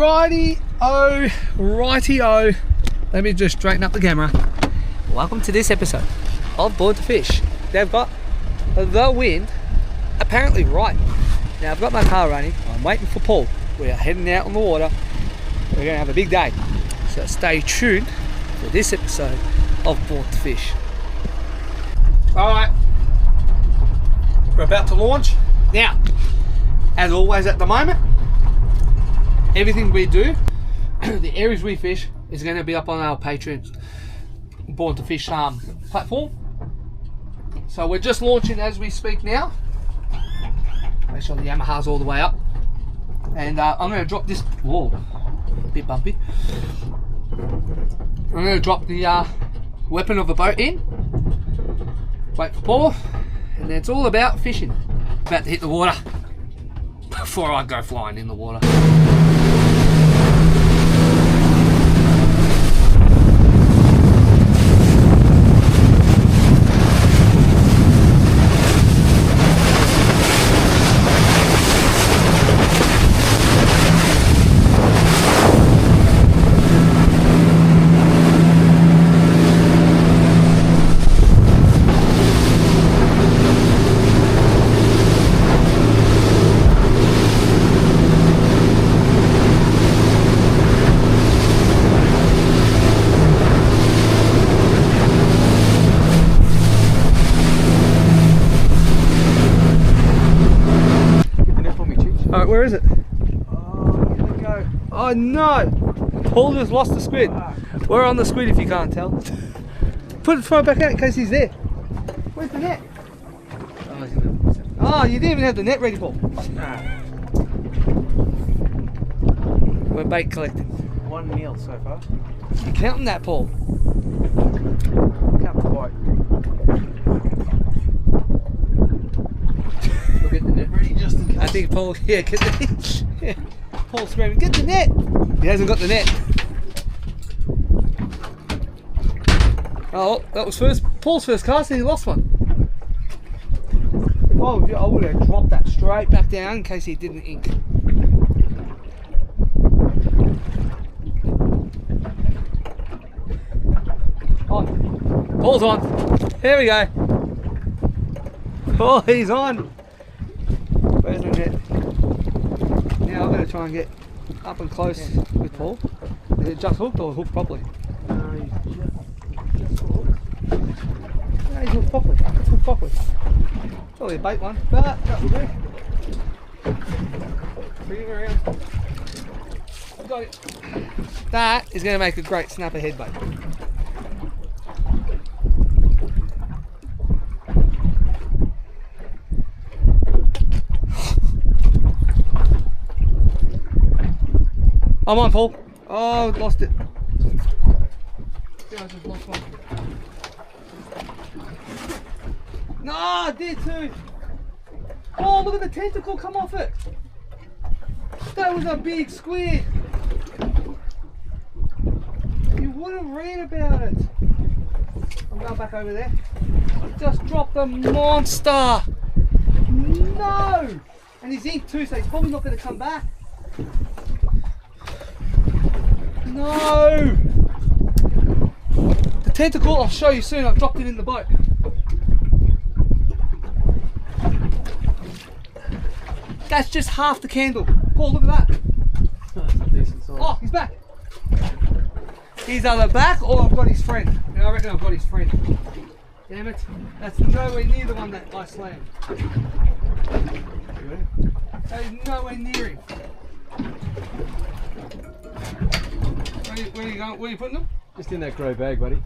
Righty-o. Let me just straighten up the camera. Welcome to this episode of Board to Fish. They've got the wind apparently right. Now I've got my car running. I'm waiting for Paul. We are heading out on the water. We're going to have a big day. So stay tuned for this episode of Board to Fish. Alright. We're about to launch. Now, as always at the moment, everything we do, the areas we fish, is going to be up on our Patreon Born to Fish platform. So we're just launching as we speak now. Make sure the Yamaha's all the way up. And I'm going to drop this. Whoa, a bit bumpy. I'm going to drop the weapon of the boat in. Wait for Paul. And then it's all about fishing. About to hit the water before I go flying in the water. Where is it? Oh, here we go. Oh no! Paul just lost the squid. We're on the squid if you can't tell. Throw it back out in case he's there. Where's the net? Oh, you didn't even have the net ready, Paul. We're bait collecting. 1 meal so far. You counting that, Paul? Count the bite. Get the net ready just in case. I think Paul, get the net. Yeah. Paul's screaming, get the net! He hasn't got the net. Oh, that was Paul's first cast and he lost one. If I was you, I would have dropped that straight back down in case he didn't ink. On. Paul's on. Here we go. Oh, he's on. Where's the net? Now I'm going to try and get up and close with Paul. Is it just hooked or hooked properly? He's just hooked. No, he's hooked properly. It's hooked properly. Probably a bait one, but that will do. Bring him around. I've got it. That is going to make a great snapper head bait. I'm on, Paul. Oh, lost it. Yeah, I just lost one. No, I did too. Oh, look at the tentacle come off it. That was a big squid. You would have read about it. I'm going back over there. I just dropped a monster. No. And he's inked too, so he's probably not going to come back. No! The tentacle, I'll show you soon, I've dropped it in the boat. That's just half the candle. Paul, look at that. That's a decent size. Oh, he's back. He's either back or I've got his friend. And I reckon I've got his friend. Damn it. That's nowhere near the one that I slammed. That is nowhere near him. Where are you going? Where are you putting them? Just in that grey bag, buddy.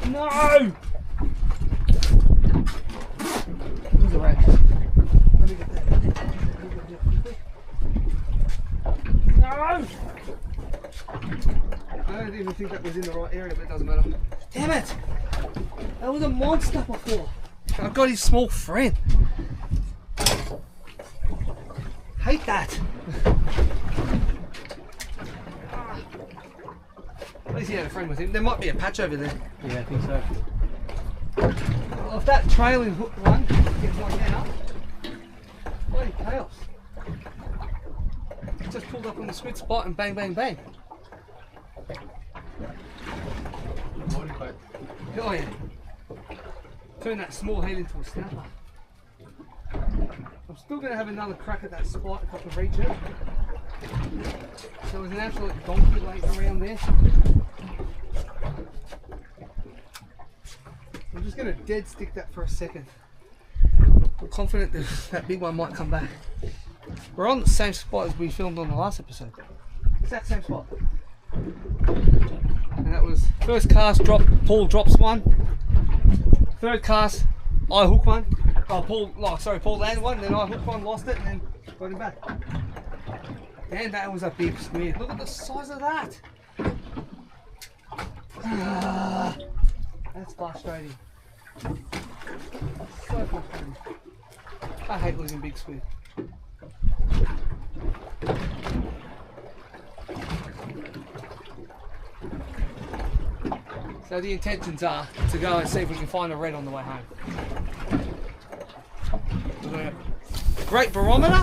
No! Where's the rat? Let me get that. No! I don't even think that was in the right area, but it doesn't matter. Damn it! That was a monster before. I've got his small friend. Hate that. At least he had a friend with him. There might be a patch over there. Yeah, I think so. Well, if that trailing hook one gets one now, bloody chaos. just pulled up on the Squid spot and bang, bang, bang. Oh yeah. Turn that small head into a snapper. I'm still going to have another crack at that spot if I can reach it. There was an absolute donkey laying around there. I'm just going to dead stick that for a second. I'm confident that that big one might come back. We're on the same spot as we filmed on the last episode. Exact same spot. And that was first cast, Paul drops one. Third cast, I hook one. Oh, Paul landed one, then I hooked one, lost it, and then got him back. And that was a big squid. Look at the size of that. That's frustrating. So frustrating. I hate losing big squid. So the intentions are to go and see if we can find a red on the way home. Great barometer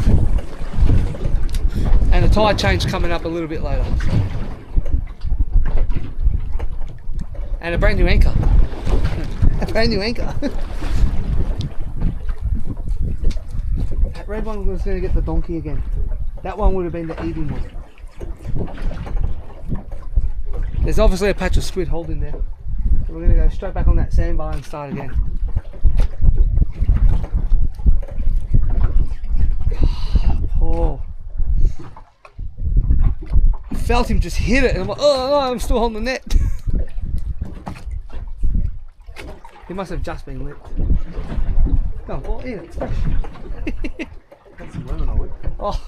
and a tide change coming up a little bit later. And a brand new anchor. A brand new anchor. That red one was going to get the donkey again. That one would have been the eating one. There's obviously a patch of squid holding there. So we're going to go straight back on that sandbar and start again. Oh. I felt him just hit it and I'm like, oh no, I'm still holding the net. He must have just been licked. Go on, Paul, eat it, it's fresh. That's some lemon on it. Oh.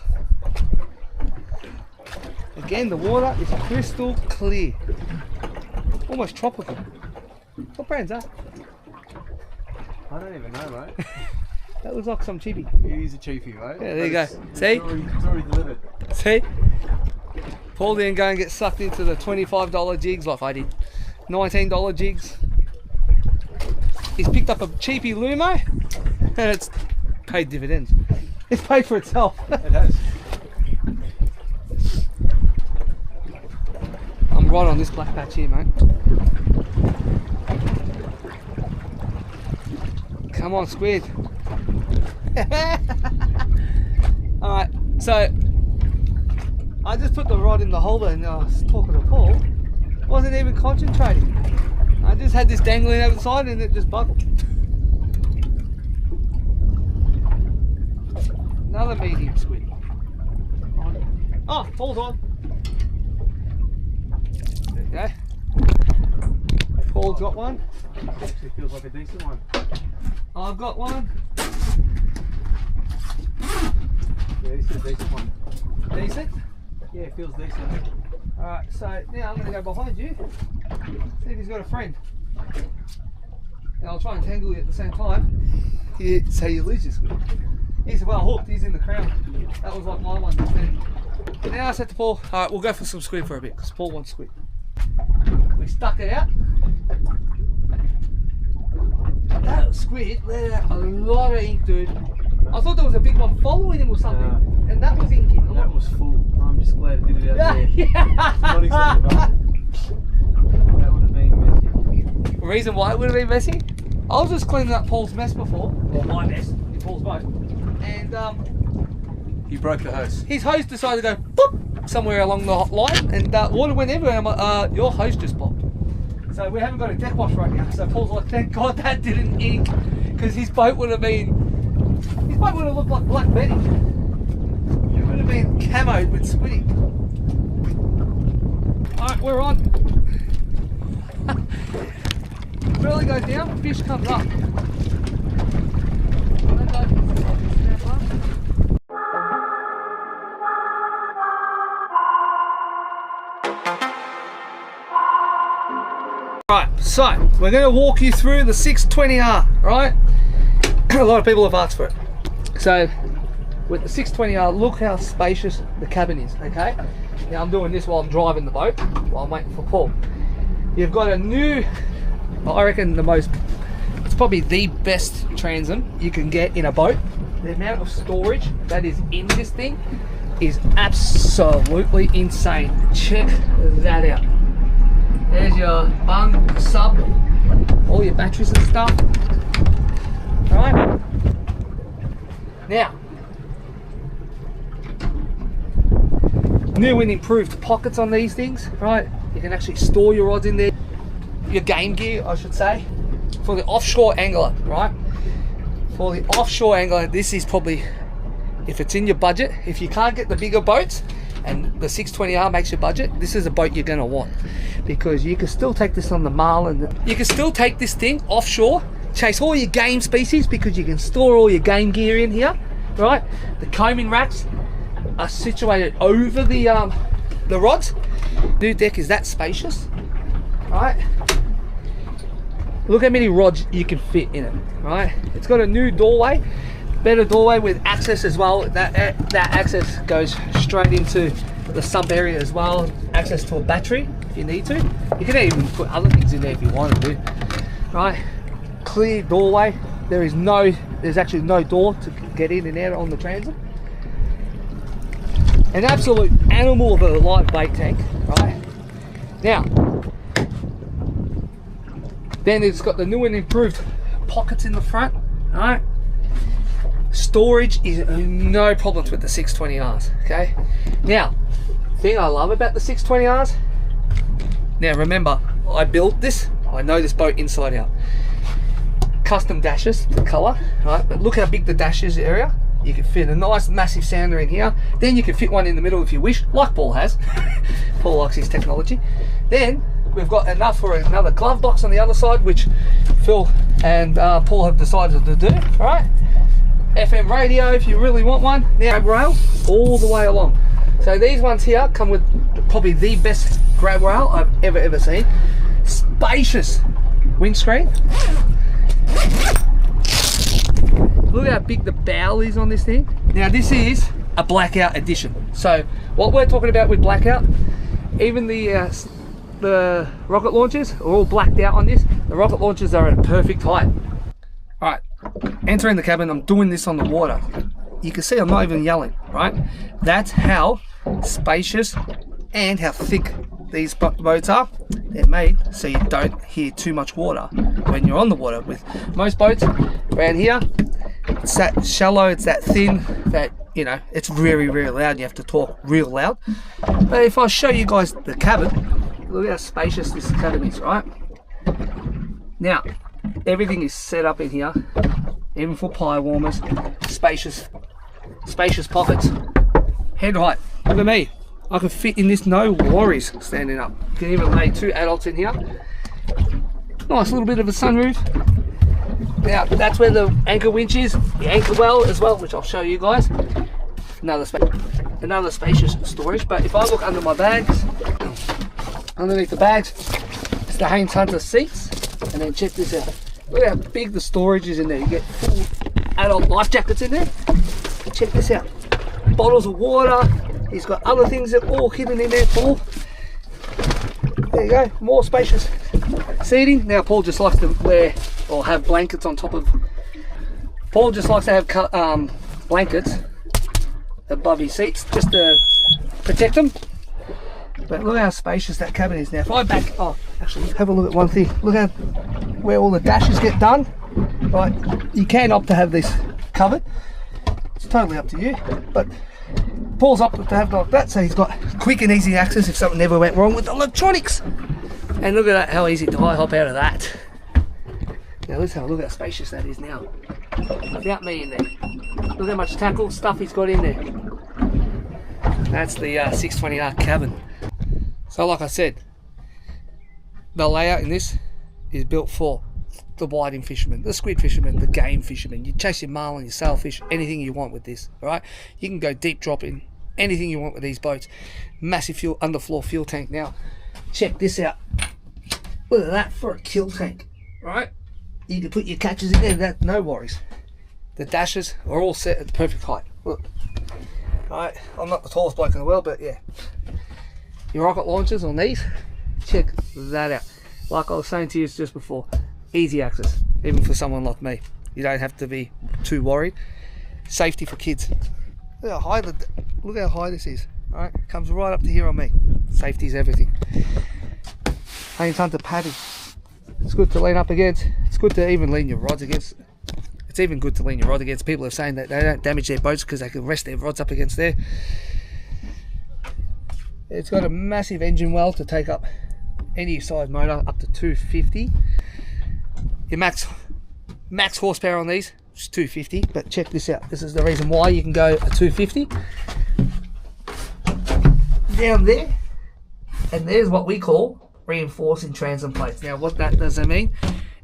Again, the water is crystal clear. Almost tropical. What brand's that? I don't even know, mate. That looks like some cheapie. It is a cheapie, mate. Yeah, there you go. See? It's already delivered. See? Paul didn't go and get sucked into the $25 jigs like I did. $19 jigs. He's picked up a cheapie Lumo and it's paid dividends. It's paid for itself. It has. I'm right on this black patch here, mate. Come on, squid. Alright, so I just put the rod in the holder and I was talking to Paul. Wasn't even concentrating. I just had this dangling over the side and it just buckled. Another medium squid. Oh, Paul's on. There you go. Paul's got one. Actually feels like a decent one. I've got one. Yeah, this is a decent one. Decent? Yeah, it feels decent. Alright, so now I'm going to go behind you, see if he's got a friend. And I'll try and tangle you at the same time, so you lose your squid. He's well hooked, he's in the crown. That was like my one. And now I said to Paul, alright, we'll go for some squid for a bit, because Paul wants squid. We stuck it out. That squid let out a lot of ink, dude. I thought there was a big one following him or something, and that was inking. That was full. I'm just glad it did it out there. Yeah. Not excited about it. That would have been messy. The reason why it would have been messy, I was just cleaning up Paul's mess before, or my mess, in Paul's boat, and You broke the hose. his hose decided to go boop somewhere along the line, and water went everywhere. And I'm like, your hose just popped. So we haven't got a deck wash right now. So Paul's like, thank God that didn't ink, because his boat would have looked like Black Betty. It would have been camoed with squiddy. Alright, we're on. Belly goes down, fish comes up. Right, so we're going to walk you through the 620R, right? A lot of people have asked for it. So with the 620R, look how spacious the cabin is, okay? Now I'm doing this while I'm driving the boat, while I'm waiting for Paul. You've got a new, I reckon it's probably the best transom you can get in a boat. The amount of storage that is in this thing is absolutely insane. Check that out. There's your bung, sub, all your batteries and stuff. Right? Now, new and improved pockets on these things, right? You can actually store your rods in there, your game gear, I should say, for the offshore angler, right? For the offshore angler, this is probably, if it's in your budget, if you can't get the bigger boats and the 620R makes your budget, this is a boat you're going to want, because you can still take this on the Marlin. You can still take this thing offshore, chase all your game species, because you can store all your game gear in here, right? The combing racks are situated over the rods. New deck is that spacious, right? Look how many rods you can fit in it, right? It's got a new doorway, better doorway with access as well. That access goes straight into the sump area as well. Access to a battery if you need to. You can even put other things in there if you wanted to, right? Clear doorway. There's actually no door to get in and out on the transit. An absolute animal of a light bait tank, right? Now, then it's got the new and improved pockets in the front, right? Storage is no problems with the 620Rs, okay? Now, thing I love about the 620Rs, now remember, I built this, I know this boat inside out. Custom dashes, the colour, right? But look how big the dash is area. You can fit a nice massive sounder in here. Then you can fit one in the middle if you wish, like Paul has. Paul likes his technology. Then we've got enough for another glove box on the other side, which Phil and Paul have decided to do, right? FM radio if you really want one. Now grab rail all the way along. So these ones here come with probably the best grab rail I've ever seen. Spacious windscreen. Look how big the bow is on this thing. Now this is a blackout edition. So what we're talking about with blackout, even the rocket launchers are all blacked out on this. The rocket launchers are at a perfect height. Alright, entering the cabin, I'm doing this on the water. You can see I'm not even yelling, right? That's how spacious and how thick these boats are. They're made so you don't hear too much water when you're on the water. With most boats around here, it's that shallow, it's that thin, that, you know, it's very, very loud. You have to talk real loud. But if I show you guys the cabin, look how spacious this cabin is, right? Now, everything is set up in here, even for pie warmers. Spacious pockets. Head height, look at me. I can fit in this, no worries, standing up. You can even lay two adults in here. Nice little bit of a sunroof. Now, that's where the anchor winch is, the anchor well as well, which I'll show you guys. Another spacious storage. But if I look under my bags, underneath the bags, it's the Haines Hunter seats. And then check this out. Look how big the storage is in there. You get full adult life jackets in there. Check this out. Bottles of water. He's got other things that are all hidden in there, Paul. There you go, more spacious seating. Now Paul just likes to wear or have blankets on top of. Paul just likes to have blankets above his seats just to protect them. But look how spacious that cabin is now. If I back, actually have a look at one thing. Look at where all the dashes get done. Right, you can opt to have this covered. It's totally up to you, but Paul's opted to have it like that, so he's got quick and easy access if something ever went wrong with the electronics. And look at that, how easy to hop out of that. Now let's have a look how spacious that is now. Without me in there. Look how much tackle stuff he's got in there. That's the 620R cabin. So like I said, the layout in this is built for the whiting fisherman, the squid fisherman, the game fisherman. You chase your marlin, your sailfish, anything you want with this, alright? You can go deep dropping, anything you want with these boats. Massive fuel, underfloor fuel tank. Now, check this out. Look at that for a kill tank, right? You can put your catches in there, that no worries. The dashes are all set at the perfect height. Look, alright, I'm not the tallest bloke in the world, but yeah. Your rocket launchers on these, check that out. Like I was saying to you just before, easy access, even for someone like me. You don't have to be too worried. Safety for kids. Look how high this is. All right, comes right up to here on me. Safety's everything. Haines Hunter padding. It's good to lean up against. It's good to even lean your rods against. It's even good to lean your rod against. People are saying that they don't damage their boats because they can rest their rods up against there. It's got a massive engine well to take up any size motor up to 250. Your max horsepower on these is 250, but check this out. This is the reason why you can go a 250. Down there, and there's what we call reinforcing transom plates. Now what that does mean,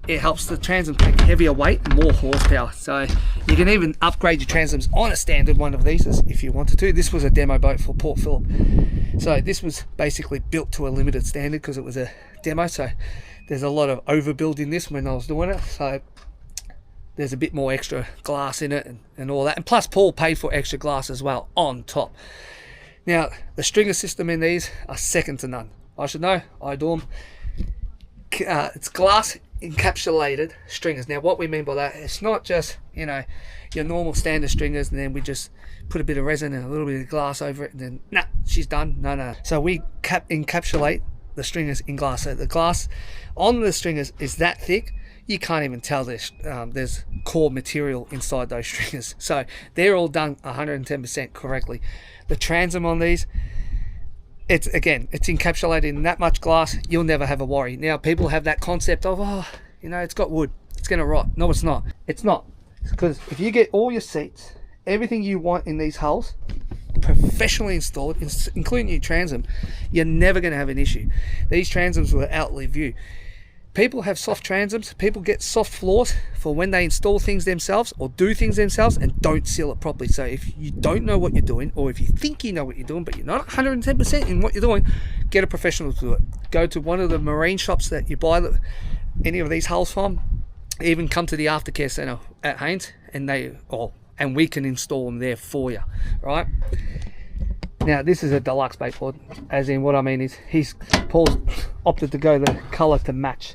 it helps the transom take heavier weight and more horsepower. So you can even upgrade your transoms on a standard one of these if you wanted to. This was a demo boat for Port Phillip. So this was basically built to a limited standard because it was a demo. So there's a lot of overbuild in this when I was doing it. So there's a bit more extra glass in it and all that. And plus Paul paid for extra glass as well on top. Now the stringer system in these are second to none. I should know, I do them. It's glass encapsulated stringers. Now what we mean by that, it's not just, you know, your normal standard stringers and then we just put a bit of resin and a little bit of glass over it and then nah, she's done. No. So we encapsulate the stringers in glass. So the glass on the stringers is that thick you can't even tell there's core material inside those stringers. So they're all done 110% correctly. The transom on these, it's encapsulated in that much glass, you'll never have a worry. Now people have that concept of, oh, you know, it's got wood, it's going to rot. No, it's not. It's not. Because if you get all your seats, everything you want in these hulls professionally installed, including your transom, you're never going to have an issue. These transoms will outlive you. People have soft transoms, people get soft floors for when they install things themselves or do things themselves and don't seal it properly. So if you don't know what you're doing, or if you think you know what you're doing but you're not 110% in what you're doing, get a professional to do it. Go to one of the marine shops that you buy any of these hulls from, even come to the aftercare centre at Haines and we can install them there for you, right? Now this is a deluxe baitboard, as in what I mean is Paul's opted to go the colour to match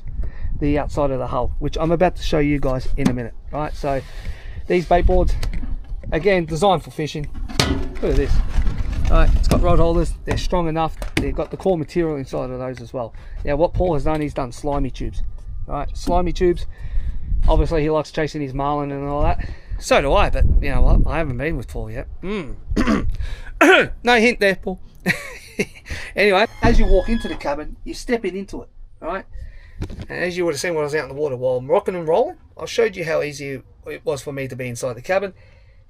the outside of the hull, which I'm about to show you guys in a minute, right? So these baitboards, again, designed for fishing. Look at this. All right, it's got rod holders, they're strong enough, they've got the core material inside of those as well. Now what Paul has done, he's done slimy tubes, right? Slimy tubes, obviously he likes chasing his marlin and all that. So do I, but you know what, I haven't been with Paul yet. No hint there, Paul. Anyway, as you walk into the cabin, you're stepping into it, right? And as you would have seen when I was out in the water while I'm rocking and rolling, I showed you how easy it was for me to be inside the cabin,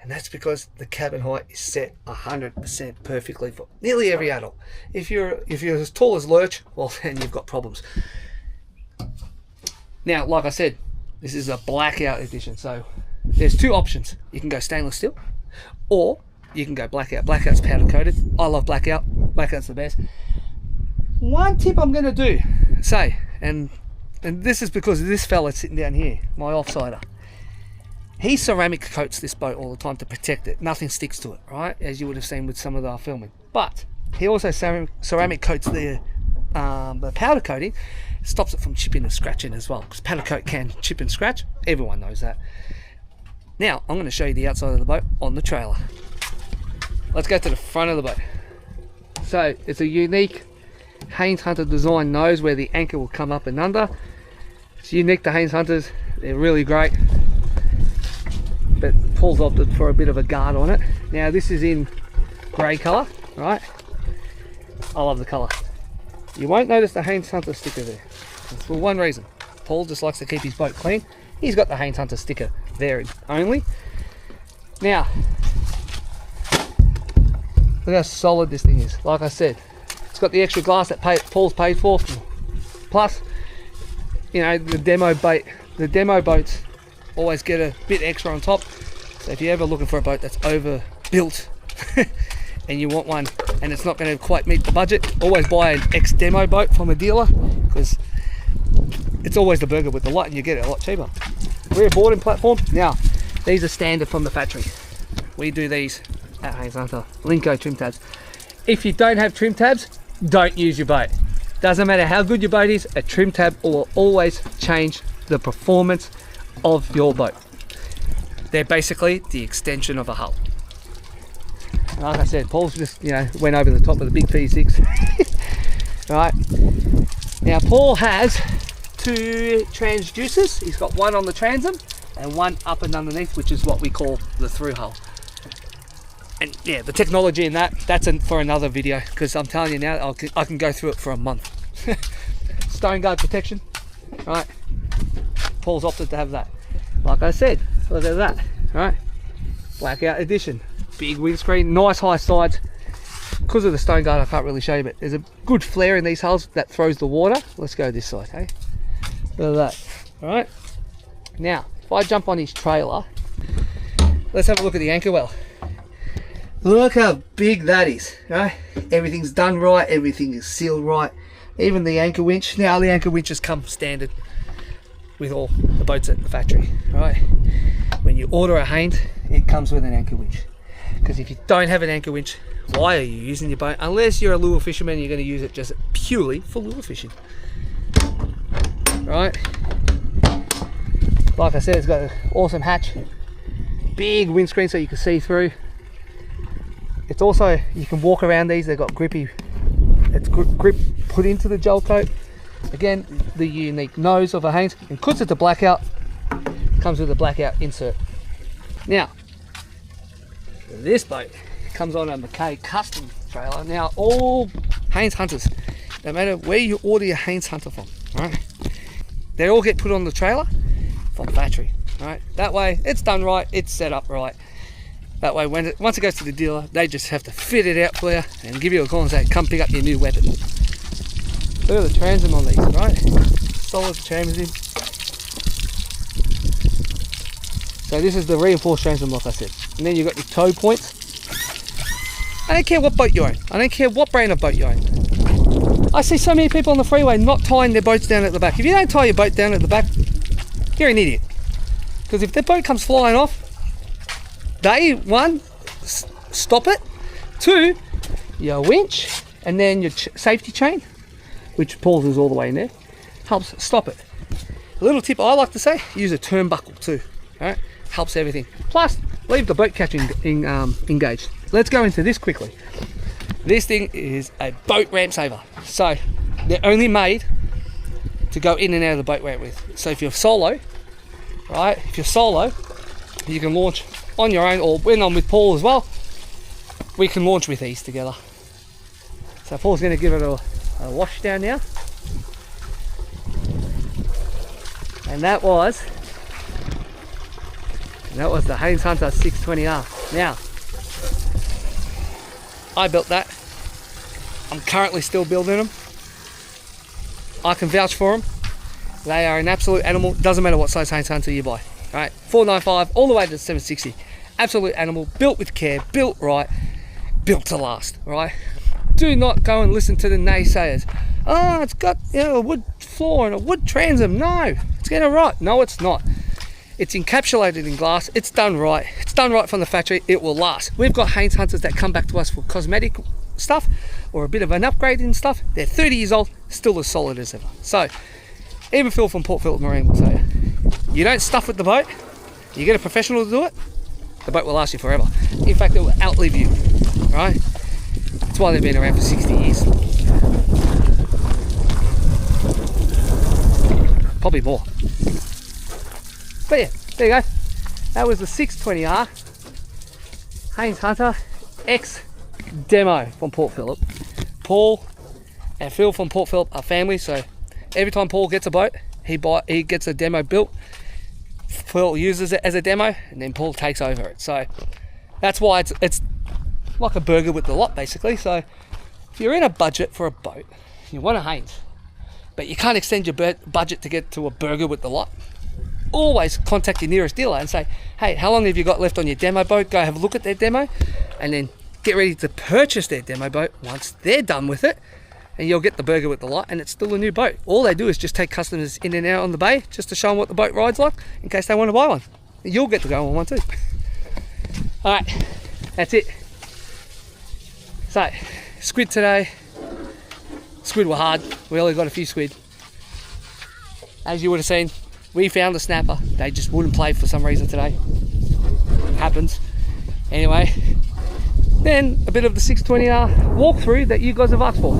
and that's because the cabin height is set 100% perfectly for nearly every adult. If you're as tall as Lurch, well then you've got problems. Now, like I said, this is a blackout edition, so there's two options. You can go stainless steel, or you can go blackout. Blackout's powder coated. I love blackout. Blackout's the best. One tip I'm going to say, and this is because of this fella sitting down here, my offsider. He ceramic coats this boat all the time to protect it. Nothing sticks to it, right? As you would have seen with some of our filming. But he also ceramic coats the powder coating. Stops it from chipping and scratching as well, because powder coat can chip and scratch. Everyone knows that. Now I'm going to show you the outside of the boat on the trailer. Let's go to the front of the boat. So it's a unique Haines Hunter design nose where the anchor will come up and under. It's unique to Haines Hunters. They're really great. But Paul's opted for a bit of a guard on it. Now this is in grey colour, right? I love the colour. You won't notice the Haines Hunter sticker there. It's for one reason. Paul just likes to keep his boat clean. He's got the Haines Hunter sticker there only. Now, look how solid this thing is. Like I said, it's got the extra glass that Paul's paid for. Plus, you know, the demo boats always get a bit extra on top. So if you're ever looking for a boat that's overbuilt and you want one and it's not going to quite meet the budget, always buy an ex-demo boat from a dealer, because it's always the burger with the light and you get it a lot cheaper. Rear boarding platform. Now, these are standard from the factory. We do these at Haines Hunter. Linko trim tabs. If you don't have trim tabs, don't use your boat. Doesn't matter how good your boat is, a trim tab will always change the performance of your boat. They're basically the extension of a hull. Like I said, Paul's just, went over the top of the big P6. Right. Now Paul has 2 transducers. He's got one on the transom and one up and underneath, which is what we call the through hull. And yeah, the technology in that's for another video, because I'm telling you now, I can go through it for a month. Stone guard protection, right? Paul's opted to have that. Like I said, look at that, right? Blackout edition, big windscreen, nice high sides. Because of the stone guard, I can't really show you, but there's a good flare in these hulls that throws the water. Let's go this side, hey? Look at that, all right? Now, if I jump on his trailer, let's have a look at the anchor well. Look how big that is, right? Everything's done right, everything is sealed right. Even the anchor winch. Now the anchor winches come standard with all the boats at the factory, right? When you order a Haines, it comes with an anchor winch. Because if you don't have an anchor winch, why are you using your boat? Unless you're a lure fisherman, you're going to use it just purely for lure fishing, right? Like I said, it's got an awesome hatch, big windscreen so you can see through. It's also, you can walk around these, they've got grippy, it's grip put into the gel coat. Again, the unique nose of a Haines, and because it's a blackout, comes with a blackout insert. Now, this boat comes on a McKay custom trailer. Now, all Haines Hunters, no matter where you order your Haines Hunter from, right, they all get put on the trailer from factory, right? That way, it's done right, it's set up right. That way, once it goes to the dealer, they just have to fit it out for you and give you a call and say, come pick up your new weapon. Look at the transom on these, right? Solid transom. So this is the reinforced transom, like I said. And then you've got your tow points. I don't care what boat you own. I don't care what brand of boat you own. I see so many people on the freeway not tying their boats down at the back. If you don't tie your boat down at the back, you're an idiot. Because if the boat comes flying off, they, 1, stop it. 2, your winch, and then your safety chain, which Paul's is all the way in there, helps stop it. A little tip I like to say, use a turnbuckle too. Alright, helps everything. Plus, leave the boat catch engaged. Let's go into this quickly. This thing is a boat ramp saver. So, they're only made to go in and out of the boat ramp with. So if you're solo, right, you can launch on your own, or when I'm with Paul as well, we can launch with these together. So Paul's going to give it a wash down now. And that was the Haines Hunter 620R. Now, I built that. I'm currently still building them. I can vouch for them. They are an absolute animal. Doesn't matter what size Haines Hunter you buy. Right, 495 all the way to 760. Absolute animal, built with care, built right, built to last. Right. Do not go and listen to the naysayers. Oh, it's got a wood floor and a wood transom. No, it's getting it right. No, it's not. It's encapsulated in glass. It's done right. It's done right from the factory. It will last. We've got Haines Hunters that come back to us for cosmetic stuff or a bit of an upgrade in stuff. They're 30 years old, still as solid as ever. So, even Phil from Port Phillip Marine will tell you, you don't stuff with the boat, you get a professional to do it, the boat will last you forever. In fact, it will outlive you, right? That's why they've been around for 60 years. Probably more. But yeah, there you go. That was the 620R Haines Hunter X demo from Port Phillip. Paul and Phil from Port Phillip are family, so every time Paul gets a boat, he gets a demo built. Phil uses it as a demo, and then Paul takes over it. So that's why it's like a burger with the lot, basically. So if you're in a budget for a boat, you want a Haines, but you can't extend your budget to get to a burger with the lot, always contact your nearest dealer and say, hey, how long have you got left on your demo boat? Go have a look at their demo, and then get ready to purchase their demo boat once they're done with it, and you'll get the burger with the lot, and it's still a new boat. All they do is just take customers in and out on the bay just to show them what the boat rides like in case they want to buy one. You'll get to go on one too. Alright, that's it. So, squid today. Squid were hard. We only got a few squid. As you would have seen, we found the snapper. They just wouldn't play for some reason today. Happens. Anyway, then a bit of the 620R walkthrough that you guys have asked for.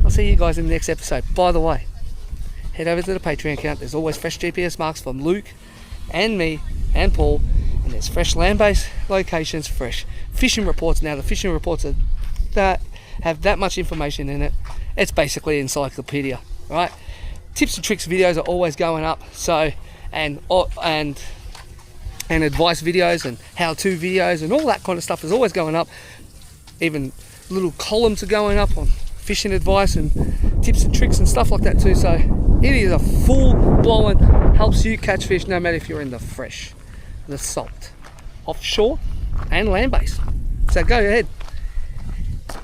I'll see you guys in the next episode. By the way, head over to the Patreon account. There's always fresh GPS marks from Luke and me and Paul, and there's fresh land-based locations, fresh fishing reports. Now the fishing reports are that have that much information in it. It's basically an encyclopedia, right? Tips and tricks videos are always going up. So and advice videos and how-to videos and all that kind of stuff is always going up. Even little columns are going up on fishing advice and tips and tricks and stuff like that too. So it is a full-blown, helps you catch fish no matter if you're in the fresh, the salt, offshore and land-based. So go ahead,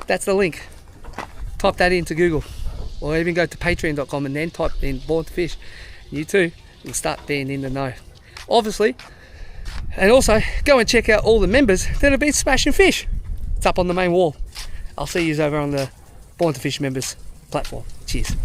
that's the link. Type that into Google, or even go to patreon.com and then type in Born to Fish. You too will start being in the know, obviously. And also go and check out all the members that have been smashing fish. It's up on the main wall. I'll see you over on the Born to Fish members platform. Cheers.